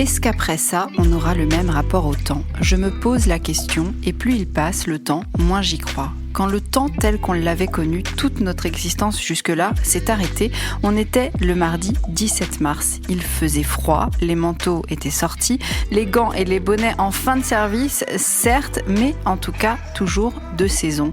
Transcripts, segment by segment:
Est-ce qu'après ça, on aura le même rapport au temps ? Je me pose la question, et plus il passe, le temps, moins j'y crois. Quand le temps tel qu'on l'avait connu, toute notre existence jusque-là, s'est arrêté, on était le mardi 17 mars. Il faisait froid, les manteaux étaient sortis, les gants et les bonnets en fin de service, certes, mais en tout cas, toujours de saison.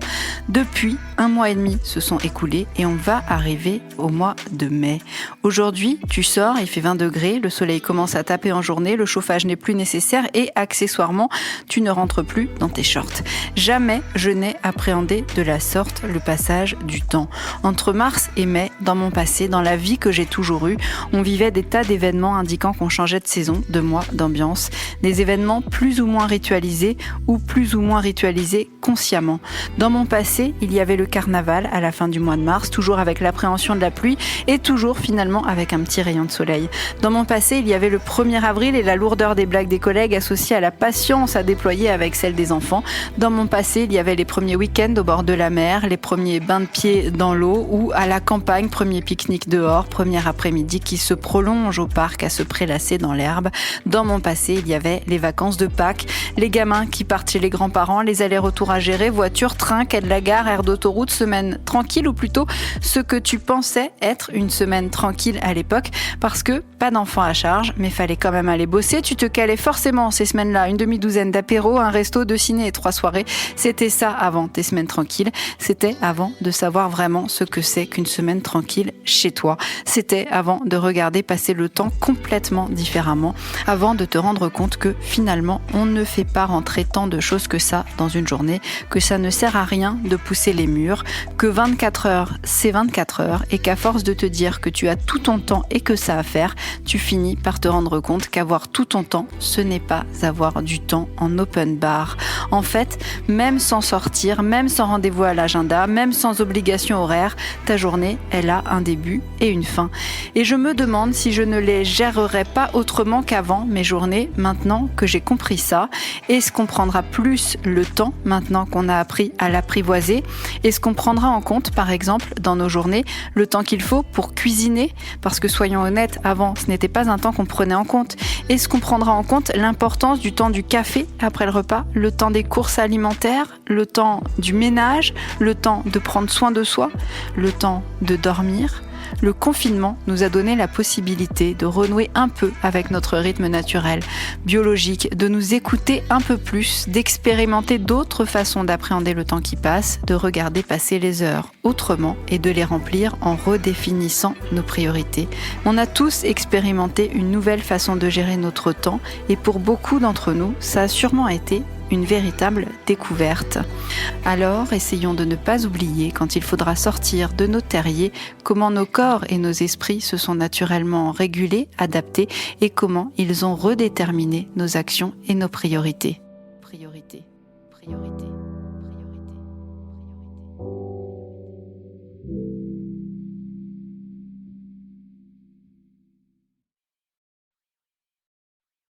Depuis, 1 mois et demi se sont écoulés et on va arriver au mois de mai. Aujourd'hui, tu sors, il fait 20 degrés, le soleil commence à taper en journée, le chauffage n'est plus nécessaire et accessoirement, tu ne rentres plus dans tes shorts. Jamais je n'ai appréhendé de la sorte le passage du temps. Entre mars et mai, dans mon passé, dans la vie que j'ai toujours eue, on vivait des tas d'événements indiquant qu'on changeait de saison, de mois, d'ambiance. Des événements plus ou moins ritualisés ou plus ou moins ritualisés consciemment. Dans mon passé, il y avait le carnaval à la fin du mois de mars, toujours avec l'appréhension de la pluie et toujours finalement avec un petit rayon de soleil. Dans mon passé, il y avait le 1er avril et la lourdeur des blagues des collègues associée à la patience à déployer avec celle des enfants. Dans mon passé, il y avait les premiers week-ends au bord de la mer, les premiers bains de pieds dans l'eau ou à la campagne, premier pique-nique dehors, premier après-midi qui se prolonge au parc à se prélasser dans l'herbe. Dans mon passé, il y avait les vacances de Pâques, les gamins qui partent chez les grands-parents, les allers-retours à gérer, voiture, train, quai de la gare, aire d'autoroute, semaine tranquille ou plutôt ce que tu pensais être une semaine tranquille à l'époque parce que pas d'enfants à charge, mais fallait quand même aller bosser. Tu te calais forcément ces semaines-là, une demi-douzaine d'apéros, un resto, 2 ciné et 3 soirées. C'était ça avant tes semaines tranquilles. C'était avant de savoir vraiment ce que c'est qu'une semaine tranquille chez toi. C'était avant de regarder passer le temps complètement différemment, avant de te rendre compte que finalement, on ne fait pas rentrer tant de choses que ça dans une journée, que ça ne sert à rien de pousser les murs, que 24 heures, c'est 24 heures et qu'à force de te dire que tu as tout ton temps et que ça à faire, tu finis par te rendre compte qu'avoir tout ton temps, ce n'est pas avoir du temps en open bar. En fait, même sans sortir, même sans rendez-vous à l'agenda, même sans obligation horaire, ta journée, elle a un début et une fin. Et je me demande si je ne les gérerais pas autrement qu'avant mes journées, maintenant que j'ai compris ça. Est-ce qu'on prendra plus le temps maintenant qu'on a appris à l'apprivoiser? Est-ce qu'on prendra en compte, par exemple, dans nos journées, le temps qu'il faut pour cuisiner? Parce que soyons honnêtes, avant, ce n'était pas un temps qu'on prenait en compte. Est-ce qu'on prendra en compte l'importance du temps du café après le repas, le temps des courses alimentaires, le temps du ménage, le temps de prendre soin de soi, le temps de dormir? Le confinement nous a donné la possibilité de renouer un peu avec notre rythme naturel, biologique, de nous écouter un peu plus, d'expérimenter d'autres façons d'appréhender le temps qui passe, de regarder passer les heures autrement et de les remplir en redéfinissant nos priorités. On a tous expérimenté une nouvelle façon de gérer notre temps et pour beaucoup d'entre nous, ça a sûrement été une véritable découverte. Alors, essayons de ne pas oublier, quand il faudra sortir de nos terriers, comment nos corps et nos esprits se sont naturellement régulés, adaptés et comment ils ont redéterminé nos actions et nos priorités. Priorité.